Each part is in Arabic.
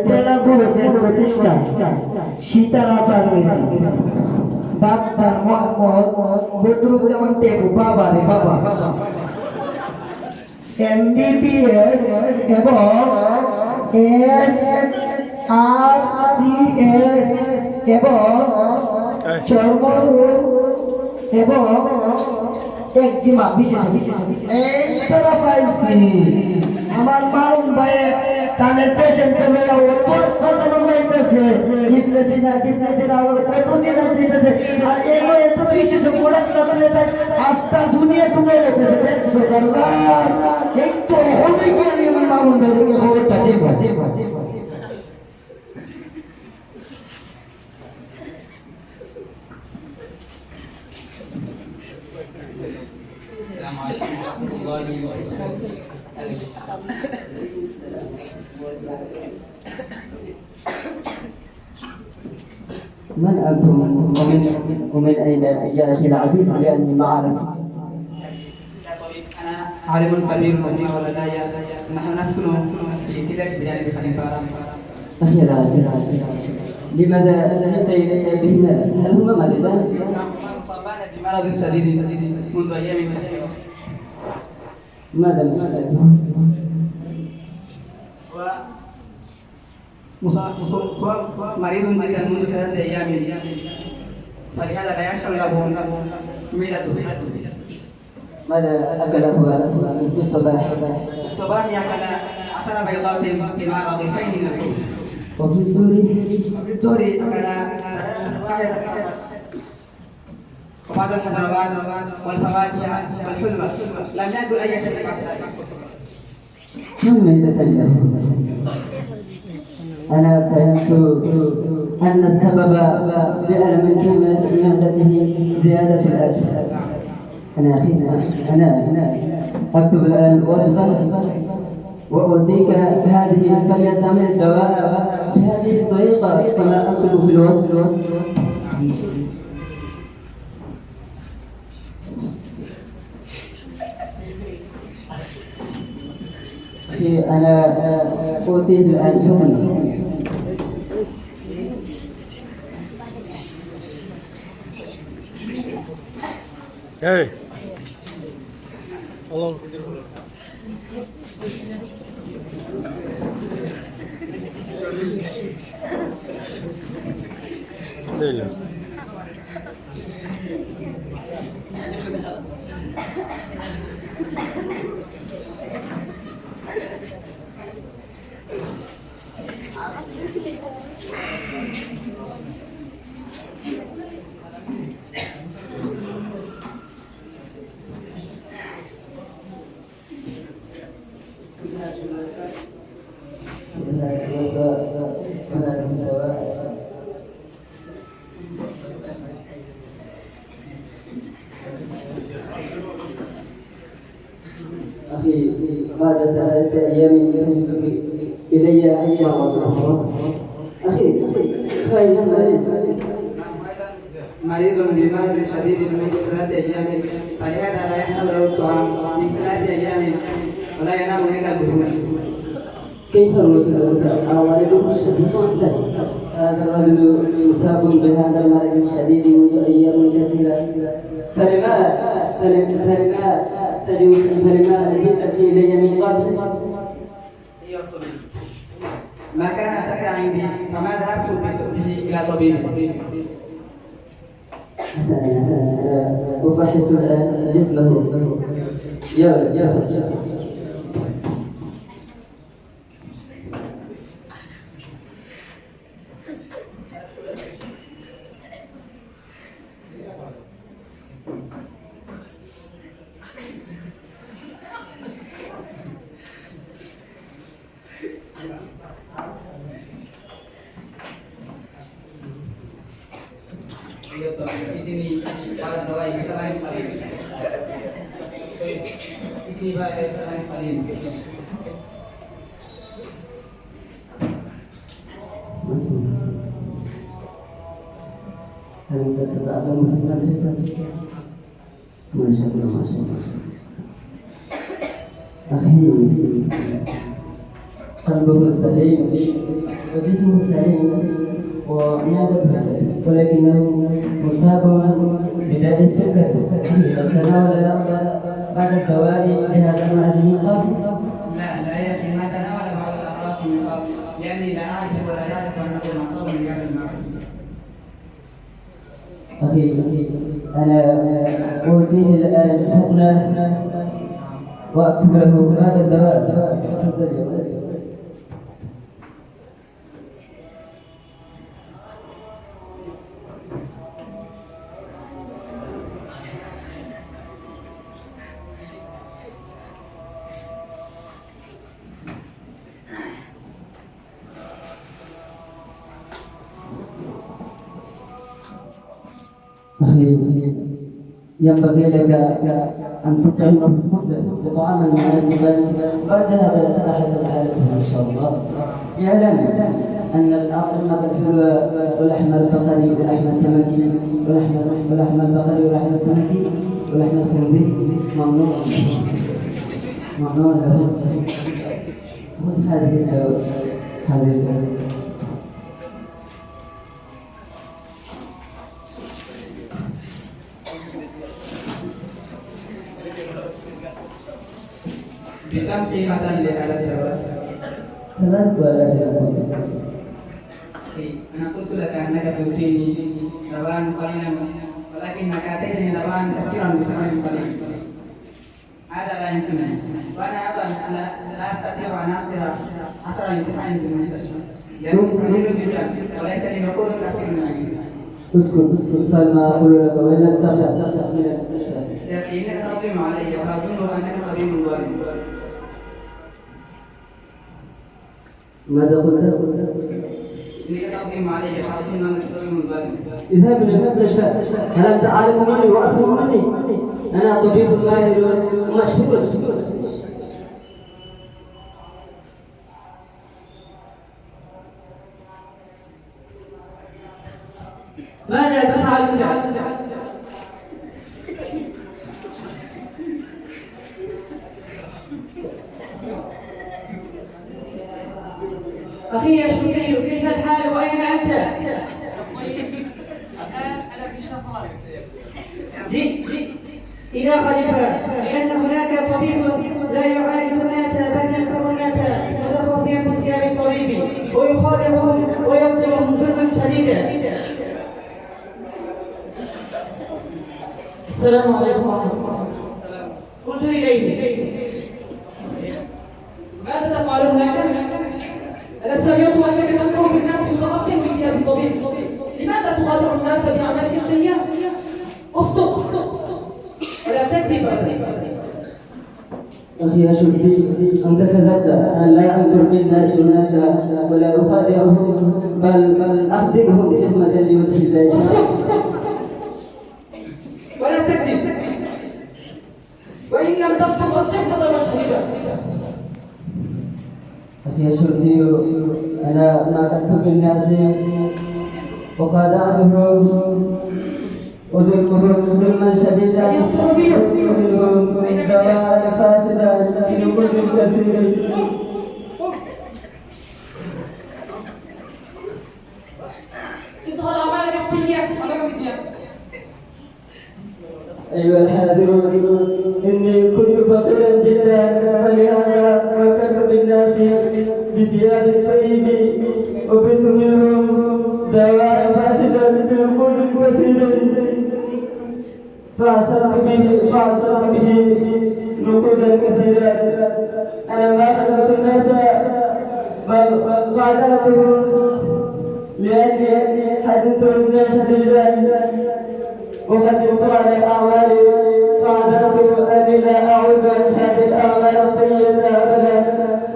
তেলাগুর প্রতিষ্ঠান Sitara pharmacy doctor Mohammad বদরুজ্জামান টেপু বাবা রে বাবা MBBS এবং SRCS এবং চর্মরোগ এবং একজিমা বিশেষ এই তারা পাইছি আমার মামুন ভাই কানের পেশেন্ট হয়ে ও পোস্ট করতে বসাইতেছে ডিপ্রেসিনা আর কত সেটা যেতেছে আর এগুলো এত বিশেষ প্রোডাক্ট লাগালে তাই আস্থা দুনিয়া ডুবে যেতেছে দেখছো কারবা এই তো অনেক গেলি আমার মামুন ভাইকে খবরটা দেব من أنتم ومن أين يا أخي العزيز لأني ما أعرف. أنا عالم كبير ولدي نحن نسكن في سيدك بجانب خليفة. أخي العزيز لماذا جئت إلي بهنا؟ هل هما مريضان؟ مصابان بمرض شديد منذ أيام كثيرة. ماذا مشكلتهم؟ مريض جدا منذ 3 أيام فلهذا لا يشعر له معدته. ماذا أكله في الصباح؟ الصباح أكل 10 بيضات مع رغيفين من الحوت. وفي الظهر؟ وفي الظهر أكل وبعض الخضروات والفواكه والحلوى. لم يأكل أي شيء بعد ذلك. كم ميتة له؟ أنا فهمت أن السبب بألم في معدته زيادة الأكل. أنا أكتب الآن وصفة وأعطيك هذه فليستعمل الدواء بهذه الطريقة كما أكتب في الوصف. أنا أعطيه الآن حكم. Hey. Allah. Değil. أخي بعد 3 أيام ينزل إلي مرة أخرى. أخي فإن مريض بمرض شديد منذ 3 أيام فلهذا لا يحمل له الطعام من 3 أيام ولا ينام إلا الدهون. كيف الرجل والده الشديد انتهى؟ هذا الرجل مصاب بهذا المرض الشديد منذ أيام كثيرة فلما جئت إلي من قبل؟ ما كان أتاك عندي فما ذهبت به إلى طبيب. حسنا أنا أفحص الآن جسمه. يا ini pada dawai kesalahan paling ini pada kesalahan paling هل أنت تتعلم في المدرسة؟ ما شاء الله ما شاء الله. أخي قلبه سليم وجسمه سليم ومعدته سليم، ولكنه مصاب بداء السكر. هل تناول بعض الدواء لهذا المرض من قبل؟ لا يا أخي، ما تناول بعض الأقراص من قبل، لأني لا أعرف ولا يعرف أنه مصاب بهذا المرض. أخي أنا أوديه الآن حقنة وأكتب له هذا الدواء. تفضل يا ولدي. أخي ينبغي لك أن تطعمه الخبز بطعاما مناسبا، بعد هذا حسب حالته إن شاء الله. يعلم أن الأطعمة الحلوة ولحم البقري ولحم السمكي ولحم البقري ولحم السمكي ولحم الخنزير ممنوع له. خذ هذه الدواء. بكم قيمة لهذا الدواء؟ 3000. أنا قلت لك أنك تعطيني دواء قليلا، ولكنك أعطيتني دواء كثيرا بثمن قليل. هذا لا يمكنني، وأنا أيضا لا أستطيع أن أقرأ 10 امتحان في المستشفى، لأنه قليل جدا وليس لي نقود كثير من أجله. اسكت سل ما أقول لك، وإن لم تفعل من المستشفى. يا أخي إنك تظلم علي وأظن أنك طبيب ظالم. ماذا قلت؟ إنك تظلم علي وأظن أنك طبيب ظالم. اذهب إلى المستشفى. هل أنت أعلم مني وأفهم مني؟ أنا طبيب ماهر ومشهور. ماذا تفعل بك؟ أخي يا شوكي، كيف الحال وأين أنت؟ جئ إلى خليفة، لأن هناك طبيب لا يعالج الناس بل ينكر الناس متخفيا بثياب الطبيب ويخادعهم ويظلمهم ظلما شديدا. السلام عليكم ورحمة الله. قلت إليه ماذا تفعل هناك؟ أنا سمعت أنك تنكر بالناس متخفيا بثياب الطبيب. لماذا تخادع الناس بأعمالك السيئة؟ اصدق ولا تكذب. أخي يا شربي، أنت كذبت. أنا لا أنظر بالناس هناك ولا أخادعهم، بل أخدمهم بخدمة لوجه الله. ولا تكذب، وإن لم تصدق الصدق والشهيدة. أخي يا شربي، أنا ناقشت بالناس وخادعتهم وظلمهم ظلما شديدا، منهم دواء فاسدا في كل كثير. اصغر أعمالك السيئة على مدينة. أيها الحاضرون، إني كنت فقيرا جدا، فلهذا فكرت بالناس بثياب الطيب وبت منهم دواء فاسدا بنقود كثير، فأصبت به نقودا كثيرا. أنا ما خدمت الناس بل خادعتهم، لأني حزنت حزنا شديدا وخزنت على أعمالي، فعزمت أني لا أعود عن هذه الأعمال السيئة أبدا،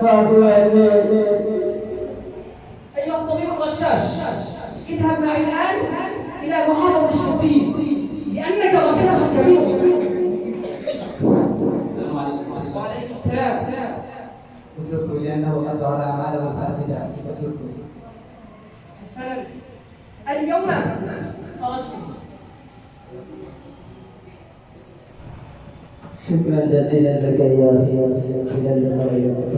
فاعفو عني. أيها الطبيب الغشاش، اذهب معي الآن إلى محافظة الشرطية لأنك غشاش كبير. السلام عليكم. وعليكم السلام. اتركه لأنه قد على أعماله الفاسدة، اتركه. حسنا، اليوم خرجت. شكرا جزيلا لك يا أخي، إلى اللقاء.